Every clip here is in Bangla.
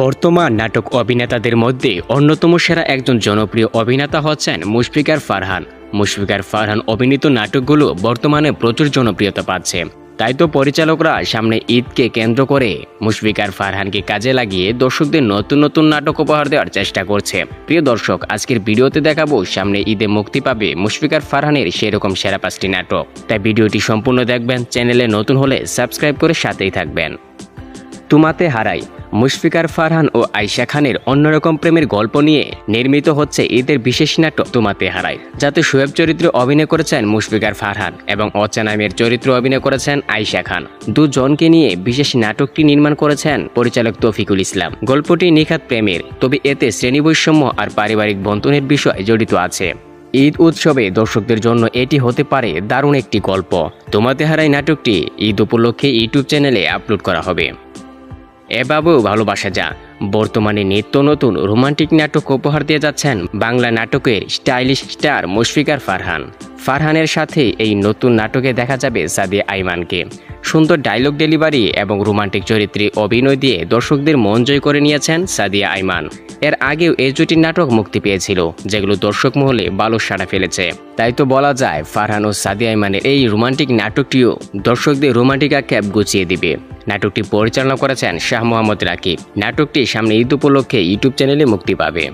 বর্তমান নাটক অভিনেতাদের মধ্যে অন্যতম সেরা একজন জনপ্রিয় অভিনেতা হচ্ছেন মুশফিকার ফারহান। মুশফিকার ফারহান অভিনীত নাটকগুলো বর্তমানে প্রচুর জনপ্রিয়তা পাচ্ছে। তাই তো পরিচালকরা সামনে ঈদকে কেন্দ্র করে মুশফিকার ফারহানকে কাজে লাগিয়ে দর্শকদের নতুন নতুন নাটক উপহার দেওয়ার চেষ্টা করছে। প্রিয় দর্শক, আজকের ভিডিওতে দেখাবো সামনে ঈদে মুক্তি পাবে মুশফিকার ফারহানের সেরকম সেরা 5টি নাটক। তাই ভিডিওটি সম্পূর্ণ দেখবেন। চ্যানেলে নতুন হলে সাবস্ক্রাইব করে সাথেই থাকবেন। তোমাতে হারাই মুশফিকার ফারহান ও আয়েশা খানের অন্যরকম প্রেমের গল্প নিয়ে নির্মিত হচ্ছে ঈদের বিশেষ নাটক তোমাতে হারাই, যাতে শোয়েব চরিত্রে অভিনয় করেছেন মুশফিকার ফারহান এবং অচানামের চরিত্রে অভিনয় করেছেন আয়েশা খান। দুজনকে নিয়ে বিশেষ নাটকটি নির্মাণ করেছেন পরিচালক তৌফিকুল ইসলাম। গল্পটি নিখাত প্রেমের, তবে এতে শ্রেণীবৈষম্য আর পারিবারিক বন্ধনের বিষয় জড়িত আছে। ঈদ উৎসবে দর্শকদের জন্য এটি হতে পারে দারুণ একটি গল্প। তোমাতে হারাই নাটকটি ঈদ উপলক্ষে ইউটিউব চ্যানেলে আপলোড করা হবে। এ বাবু ভালোবাসা যা বর্তমানে নিত্য নতুন রোমান্টিক নাটক উপহার দিয়ে যাচ্ছেন বাংলা নাটকের স্টাইলিশ স্টার মুশফিকার ফারহান। ফারহানের সাথে এই নতুন নাটকে দেখা যাবে সাদিয়া আইমানকে। সুন্দর ডায়লগ ডেলিভারি এবং রোমান্টিক চরিত্রে অভিনয় দিয়ে দর্শকদের মন জয় করে নিয়েছেন সাদিয়া আইমান। এর আগেও এই জুটির নাটক মুক্তি পেয়েছিল, যেগুলো দর্শক মহলে ভালো সাড়া ফেলেছে। তাই তো বলা যায় ফারহান ও সাদিয়া আইমানের এই রোমান্টিক নাটকটিও দর্শকদের রোমান্টিক আখ্যাপ গুছিয়ে দিবে। নাটকটি পরিচালনা করেছেন শাহ মোহাম্মদ রাকিব। নাটকটি সামনে ঈদ উপলক্ষে ইউটিউব চ্যানেলে মুক্তি পাবে।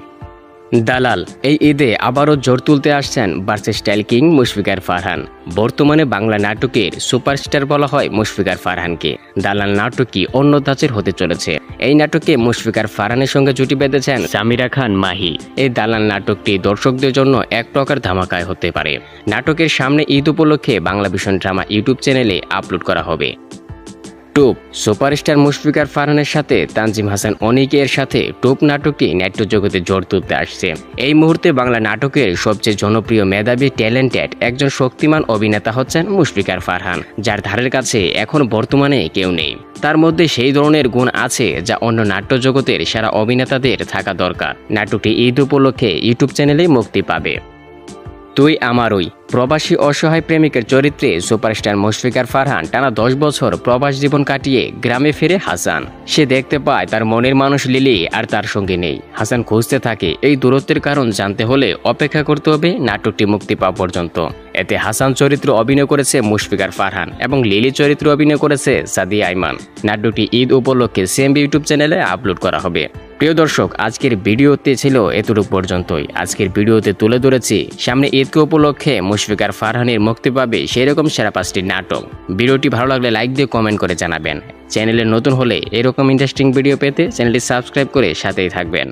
দালাল এই ঈদে আবারও জোর তুলতে আসছেন ভার্সেস্টাইল কিং মুশফিকার ফারহান। বর্তমানে বাংলা নাটকের সুপারস্টার বলা হয় মুশফিকার ফারহানকে। দালাল নাটকটি অন্য ধাঁচের হতে চলেছে। এই নাটকে মুশফিকার ফারহানের সঙ্গে জুটি বেঁধেছেন সামিরা খান মাহি। এই দালাল নাটকটি দর্শকদের জন্য এক প্রকার ধামাকায় হতে পারে। নাটকের সামনে ঈদ উপলক্ষে বাংলা ভিশন ড্রামা ইউটিউব চ্যানেলে আপলোড করা হবে। টুপ সুপারস্টার মুশফিকার ফারহানের সাথে তানজিম হাসান অনিকের সাথে টুপ নাটকটি নাট্য জগতে জোর তুলতে আসছে। এই মুহূর্তে বাংলা নাটকের সবচেয়ে জনপ্রিয় মেধাবী ট্যালেন্টেড একজন শক্তিমান অভিনেতা হচ্ছেন মুশফিকার ফারহান, যার ধারের কাছে এখন বর্তমানে কেউ নেই। তার মধ্যে সেই ধরনের গুণ আছে যা অন্য নাট্য জগতের সেরা অভিনেতাদের থাকা দরকার। নাটকটি ঈদ উপলক্ষে ইউটিউব চ্যানেলে মুক্তি পাবে। তুই আমারই প্রবাসী অসহায় প্রেমিকের চরিত্রে সুপারস্টার মুশফিকার ফারহান টানা 10 বছর প্রবাস জীবন কাটিয়ে গ্রামে ফিরে হাসান। সে দেখতে পায় তার মনের মানুষ লিলি আর তার সঙ্গে নেই। হাসান খুঁজতে থাকে। এই দূরত্বের কারণ জানতে হলে অপেক্ষা করতে হবে নাটকটি মুক্তি পাওয়া পর্যন্ত। এতে হাসান চরিত্র অভিনয় করেছে মুশফিকার ফারহান এবং লিলি চরিত্র অভিনয় করেছে সাদিয়া আইমান। নাটকটি ঈদ উপলক্ষে সেম ইউটিউব চ্যানেলে আপলোড করা হবে। প্রিয় দর্শক, আজকের ভিডিওতে ছিল এতটুকু পর্যন্তই। আজকের ভিডিওতে তুলে ধরেছি সামনে ঈদকে উপলক্ষে মুশফিকার ফারহানের মুক্তি পাবে সেরকম সেরা 5টি নাটক। ভিডিওটি ভালো লাগলে লাইক দিয়ে কমেন্ট করে জানাবেন। চ্যানেলে নতুন হলে এরকম ইন্টারেস্টিং ভিডিও পেতে চ্যানেলটি সাবস্ক্রাইব করে সাথেই থাকবেন।